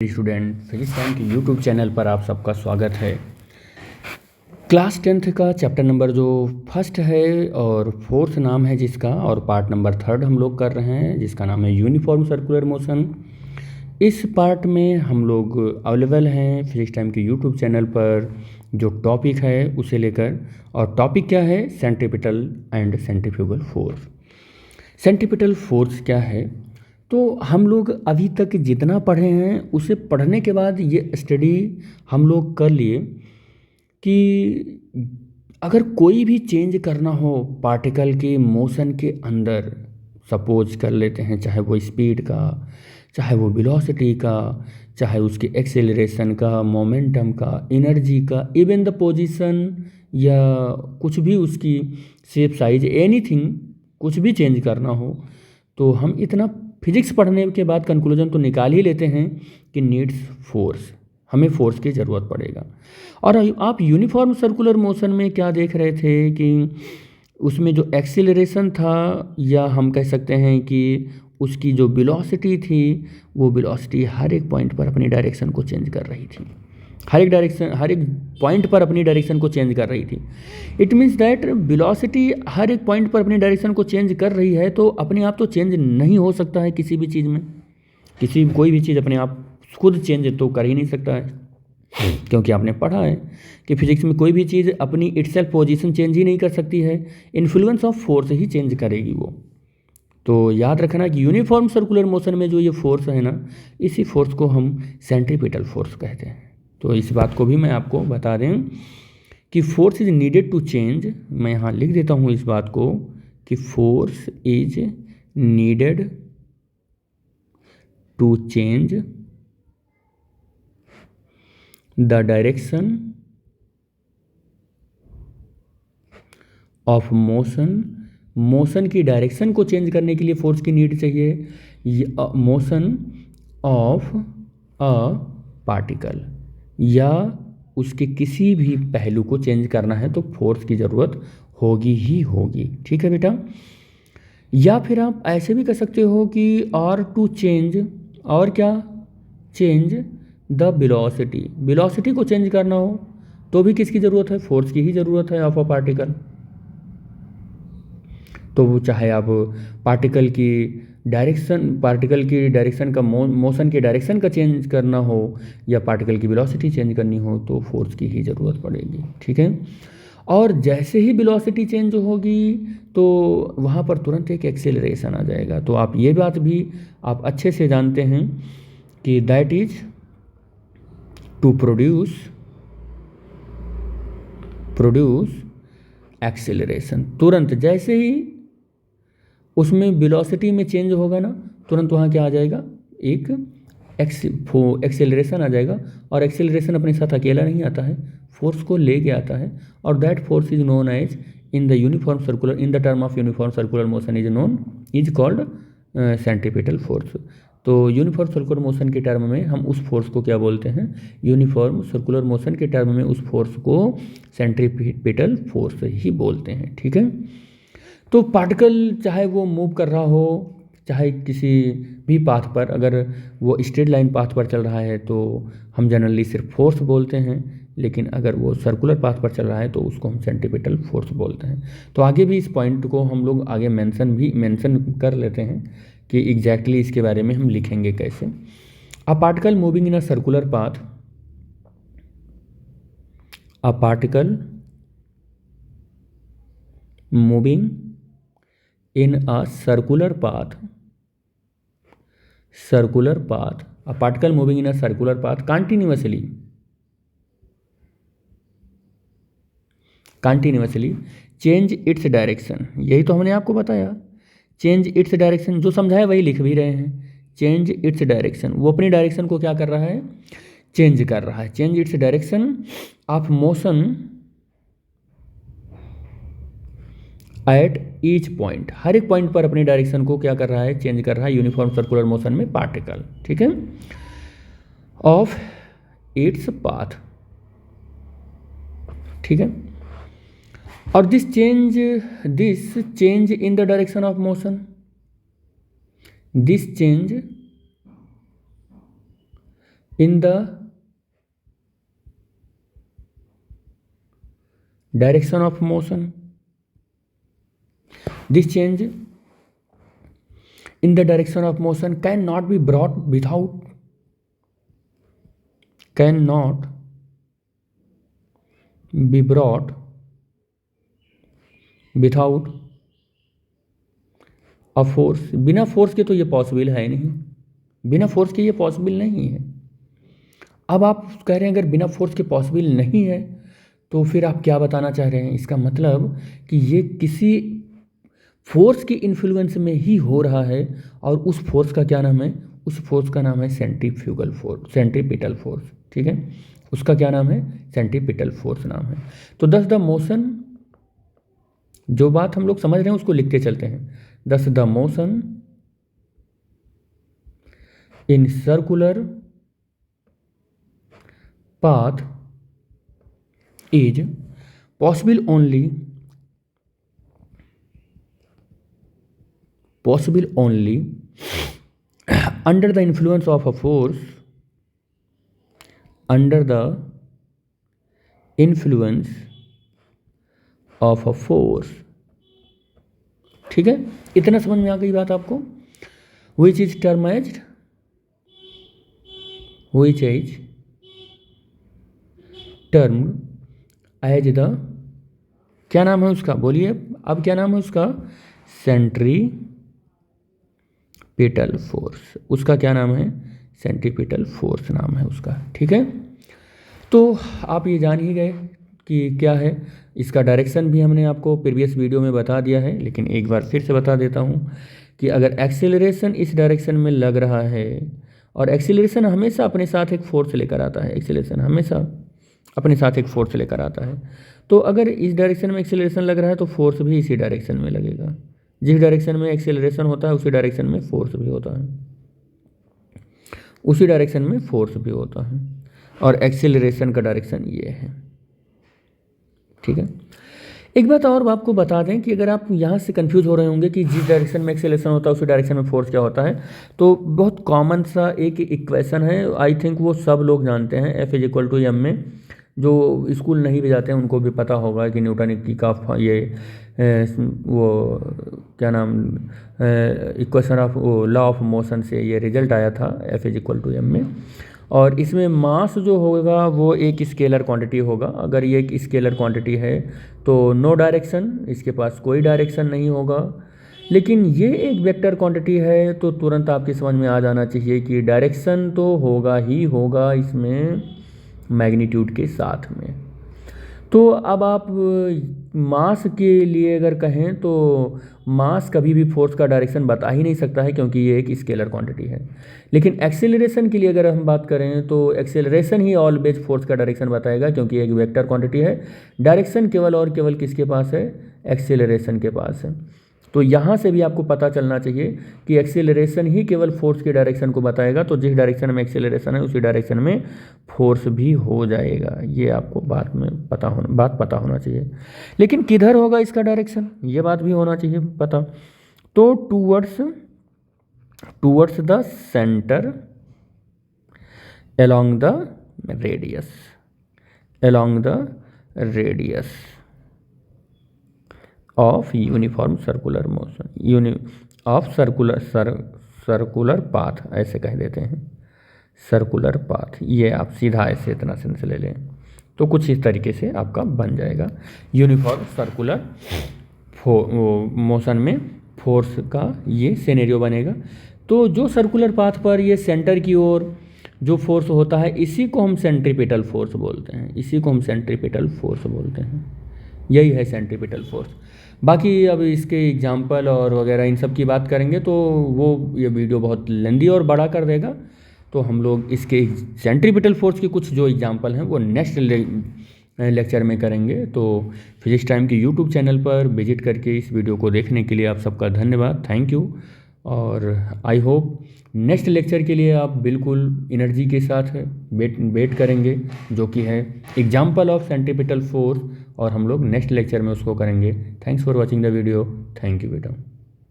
Student physics time के YouTube channel पर आप सबका स्वागत है। क्लास 10th का चैप्टर नंबर जो फर्स्ट है और फोर्थ नाम है जिसका, और पार्ट नंबर थर्ड हम लोग कर रहे हैं जिसका नाम है यूनिफॉर्म सर्कुलर मोशन। इस पार्ट में हम लोग अवेलेबल हैं फिजिक्स टाइम के यूट्यूब चैनल पर। जो टॉपिक है उसे लेकर, और टॉपिक क्या है, centripetal and centrifugal force. Centripetal force क्या है, तो हम लोग अभी तक जितना पढ़े हैं उसे पढ़ने के बाद ये स्टडी हम लोग कर लिए कि अगर कोई भी चेंज करना हो पार्टिकल के मोशन के अंदर, सपोज कर लेते हैं चाहे वो स्पीड का, चाहे वो वेलोसिटी का, चाहे उसके एक्सेलरेशन का, मोमेंटम का, एनर्जी का, इवन द पोजीशन या कुछ भी उसकी शेप साइज एनीथिंग, कुछ भी चेंज करना हो तो हम इतना फिजिक्स पढ़ने के बाद कंक्लूजन तो निकाल ही लेते हैं कि नीड्स फोर्स, हमें फोर्स की ज़रूरत पड़ेगा। और आप यूनिफॉर्म सर्कुलर मोशन में क्या देख रहे थे कि उसमें जो एक्सीलरेशन था, या हम कह सकते हैं कि उसकी जो वेलोसिटी थी, वो वेलोसिटी हर एक पॉइंट पर अपनी डायरेक्शन को चेंज कर रही थी, हर एक पॉइंट पर अपनी डायरेक्शन को चेंज कर रही थी। इट मीन्स दैट वेलोसिटी हर एक पॉइंट पर अपनी डायरेक्शन को चेंज कर रही है, तो अपने आप तो चेंज नहीं हो सकता है किसी भी चीज़ में, कोई भी चीज़ अपने आप खुद चेंज तो कर ही नहीं सकता है, क्योंकि आपने पढ़ा है कि फिजिक्स में कोई भी चीज़ अपनी इटसेल्फ पोजीशन चेंज ही नहीं कर सकती है, influence of force he change करेगी वो। तो याद रखना कि यूनिफॉर्म सर्कुलर मोशन में जो ये फोर्स है ना, इसी फोर्स को हम सेंट्रीपिटल फोर्स कहते हैं। तो इस बात को भी मैं आपको बता दें कि force is needed to change, मैं यहाँ लिख देता हूँ इस बात को कि force is needed to change the direction of motion. Motion की डायरेक्शन को चेंज करने के लिए फोर्स की नीड चाहिए। मोशन ऑफ अ पार्टिकल, या उसके किसी भी पहलू को चेंज करना है तो फोर्स की ज़रूरत होगी ही होगी। ठीक है बेटा। या फिर आप ऐसे भी कर सकते हो कि और टू चेंज, और क्या, चेंज द वेलोसिटी, वेलोसिटी को चेंज करना हो तो भी किसकी ज़रूरत है, फोर्स की ही ज़रूरत है ऑफ अ पार्टिकल। तो वो चाहे आप पार्टिकल की डायरेक्शन का मोशन के डायरेक्शन का चेंज करना हो, या पार्टिकल की वेलोसिटी चेंज करनी हो, तो फोर्स की ही ज़रूरत पड़ेगी। ठीक है। और जैसे ही वेलोसिटी चेंज होगी तो वहाँ पर तुरंत एक एक्सेलरेशन आ जाएगा। तो आप ये बात भी आप अच्छे से जानते हैं कि that is to produce acceleration. तुरंत जैसे ही उसमें वेलोसिटी में चेंज होगा ना, तुरंत वहाँ क्या आ जाएगा, एक एक्सेलरेशन आ जाएगा। और एक्सेलरेशन अपने साथ अकेला नहीं आता है, फोर्स को लेके आता है। और that force is known as in the term of uniform circular motion is called centripetal force. तो यूनिफॉर्म सर्कुलर मोशन के टर्म में हम उस फोर्स को क्या बोलते हैं, यूनिफॉर्म सर्कुलर मोशन के टर्म में उस फोर्स को सेंट्रीपिटल फोर्स ही बोलते हैं। ठीक है। तो पार्टिकल चाहे वो मूव कर रहा हो, चाहे किसी भी पाथ पर, अगर वो स्ट्रेट लाइन पाथ पर चल रहा है तो हम जनरली सिर्फ फोर्स बोलते हैं, लेकिन अगर वो सर्कुलर पाथ पर चल रहा है तो उसको हम सेंट्रीपिटल फोर्स बोलते हैं। तो आगे भी इस पॉइंट को हम लोग आगे मेंशन कर लेते हैं कि एग्जैक्टली इसके बारे में हम लिखेंगे कैसे। A particle moving in a circular path, a particle moving in a circular path, a particle moving in a circular path continuously change its direction। यही तो हमने आपको बताया, चेंज इट्स डायरेक्शन, जो समझाया वही लिख भी रहे हैं। चेंज इट्स डायरेक्शन, वो अपनी डायरेक्शन को क्या कर रहा है, चेंज कर रहा है। Change its direction of motion at each point, हर एक पॉइंट पर अपनी डायरेक्शन को क्या कर रहा है, चेंज कर रहा है यूनिफॉर्म सर्कुलर मोशन में पार्टिकल। ठीक है। Of its path. ठीक है। और this change in the direction of motion, this change in the direction of motion, this change in the direction of motion cannot be brought without a force। बिना force के तो ये possible है नहीं, बिना फोर्स के ये पॉसिबल नहीं है। अब आप कह रहे हैं अगर बिना फोर्स के पॉसिबल नहीं है तो फिर आप क्या बताना चाह रहे हैं? इसका मतलब कि ये किसी फोर्स की इन्फ्लुएंस में ही हो रहा है, और उस फोर्स का क्या नाम है? उस फोर्स का नाम है सेंट्रीफ्यूगल फोर्स, सेंट्रीपिटल फोर्स। ठीक है, उसका क्या नाम है? सेंट्रीपिटल फोर्स नाम है। तो दस द मोशन, जो बात हम लोग समझ रहे हैं उसको लिखते चलते हैं। दस the motion in circular path is possible only under the influence of a force, under the influence of a force। ठीक है, इतना समझ में आ गई बात आपको? which is termed as the, क्या नाम है उसका? बोलिए अब क्या नाम है उसका? Centripetal force. उसका क्या नाम है? सेंट्रीपिटल फोर्स नाम है उसका। ठीक है, तो आप ये जान ही गए कि क्या है। इसका डायरेक्शन भी हमने आपको प्रीवियस वीडियो में बता दिया है, लेकिन एक बार फिर से बता देता हूँ कि अगर एक्सेलरेशन इस डायरेक्शन में लग रहा है, और एक्सेलरेशन हमेशा अपने साथ एक फोर्स लेकर आता है, एक्सेलरेशन हमेशा अपने साथ एक फोर्स लेकर आता है, तो अगर इस डायरेक्शन में एक्सेलरेशन लग रहा है तो फोर्स भी इसी डायरेक्शन में लगेगा। जिस डायरेक्शन में एक्सेलरेशन होता है उसी डायरेक्शन में फोर्स भी होता है, उसी डायरेक्शन में फोर्स भी होता है, और एक्सेलरेशन का डायरेक्शन ये है। ठीक है, एक बात और आपको बता दें कि अगर आप यहाँ से कंफ्यूज हो रहे होंगे कि जिस डायरेक्शन में एक्सेलरेशन होता है उसी डायरेक्शन में फोर्स क्या होता है, तो बहुत कॉमन सा एक इक्वेशन है, आई थिंक वो सब लोग जानते हैं, F = m में। जो स्कूल नहीं भी जाते हैं उनको भी पता होगा कि न्यूटन की का ये वो क्या नाम equation of law of motion से ये रिजल्ट आया था F = m में। और इसमें मास जो होगा वो एक स्केलर क्वांटिटी होगा। अगर ये एक स्केलर क्वांटिटी है तो नो डायरेक्शन, इसके पास कोई डायरेक्शन नहीं होगा। लेकिन ये एक वेक्टर क्वांटिटी है तो तुरंत आपकी समझ में आ जाना चाहिए कि डायरेक्शन तो होगा ही होगा इसमें मैग्नीट्यूड के साथ में। तो अब आप मास के लिए अगर कहें तो मास कभी भी फोर्स का डायरेक्शन बता ही नहीं सकता है, क्योंकि ये एक स्केलर क्वांटिटी है। लेकिन एक्सेलरेशन के लिए अगर हम बात करें तो एक्सेलरेशन ही ऑलवेज फोर्स का डायरेक्शन बताएगा, क्योंकि एक वेक्टर क्वांटिटी है। डायरेक्शन केवल और केवल किसके पास है? एक्सेलरेशन के पास है। तो यहाँ से भी आपको पता चलना चाहिए कि एक्सेलरेशन ही केवल फोर्स के डायरेक्शन को बताएगा, तो जिस डायरेक्शन में एक्सेलरेशन है उसी डायरेक्शन में फोर्स भी हो जाएगा। ये आपको बात पता होना चाहिए। लेकिन किधर होगा इसका डायरेक्शन, ये बात भी होना चाहिए पता। तो towards the centre along the radius of uniform circular motion of circular path, ऐसे कह देते हैं सर्कुलर पाथ। ये आप सीधा ऐसे इतना सेंस ले लें तो कुछ इस तरीके से आपका बन जाएगा। यूनिफॉर्म सर्कुलर मोशन में फोर्स का ये सिनेरियो बनेगा। तो जो सर्कुलर पाथ पर ये सेंटर की ओर जो फोर्स होता है इसी को हम सेंट्रीपिटल फोर्स बोलते हैं, इसी को हम सेंट्रीपिटल फोर्स बोलते हैं। यही है सेंट्रीपिटल फोर्स। बाकी अब इसके एग्जाम्पल और वगैरह इन सब की बात करेंगे तो वो ये वीडियो बहुत लेंदी और बड़ा कर देगा। तो हम लोग इसके सेंट्रीपिटल फोर्स के कुछ जो एग्जाम्पल हैं वो नेक्स्ट लेक्चर में करेंगे। तो फिजिक्स टाइम के यूट्यूब चैनल पर विजिट करके इस वीडियो को देखने के लिए आप सबका धन्यवाद, थैंक यू। और आई होप नेक्स्ट लेक्चर के लिए आप बिल्कुल एनर्जी के साथ वेट करेंगे, जो कि है एग्जाम्पल ऑफ सेंट्रीपिटल फोर्स, और हम लोग नेक्स्ट लेक्चर में उसको करेंगे। Thanks for watching the video, thank you बेटा।